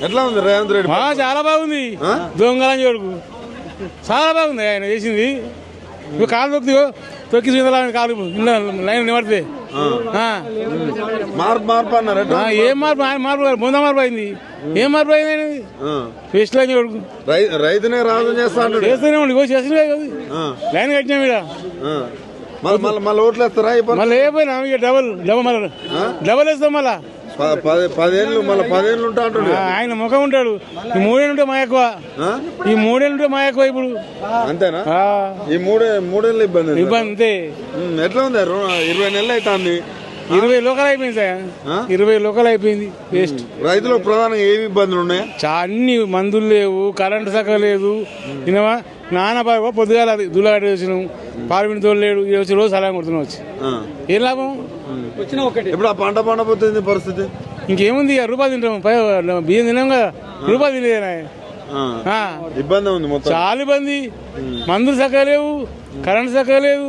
ఎట్లా ఉంది రేవంత్ రెడ్డి? చాలా బాగుంది. దొంగలని చూడుకు చాలా బాగుంది ఆయన చేసింది. ఇప్పుడు కాలు తొక్కి కాలు లైన్ నిలబడితే మార్పు అన్నారు. ఏం మార్పు? ఆయన మార్పు ముంద మార్పు అయింది. ఏం మార్పు అయింది అనేది ఫెస్ట్ లైన్ చూడుకు రైతునే రాజు చేస్తూనే ఉండి చేసిన లైన్ కట్టినాం ఇక్కడ. మళ్ళీ ఓట్లు వేస్తారా? మళ్ళీ అయిపోయినా ఇక డబల్ వేస్తాం. మళ్ళా 10 ఏళ్ళు మళ్ళీ 10 ఏళ్ళు ఉంటా అంటాడు ఆయన. ముఖం ఉంటాడు. ఈ 3 ఏళ్ళు ఉంటే మా ఎక్కువ. ఈ 3 ఏళ్ళు ఉంటే మా ఎక్కువ. ఇప్పుడు అంతేనా? ఈ 3 ఏళ్ళు ఇబ్బంది అంతే. ఎట్లా ఉంది? 20 నెలలు అవుతుంది. 20 లోకల్ అయిపోయింది సార్. 20 లోకల్ అయిపోయింది. వేస్ట్. రైతులకు ప్రధానంగా ఏమి ఇబ్బందులు ఉన్నాయి? అన్ని మందులు లేవు, కరెంటు సక్క లేదు. ఇనవా నాన్న బాగా పొద్దుగాల దుల్లగడ్డ వచ్చినాం. పార్లమెంట్ తోడు లేడు. వచ్చి రోజు సలహా కొడుతున్నాం. వచ్చి ఏం లాభం? ఇప్పుడు ఆ పంట పండబోతుంది పరిస్థితి. ఇంకేముంది? రూపాయలు తింటాం. బియ్యం తినాం కదా, రూపాయలు తినేదేనా? ఇబ్బంది ఉంది మొత్తం. చాలా ఇబ్బంది. మందులు సక్క లేవు, కరెంటు సక్క లేదు.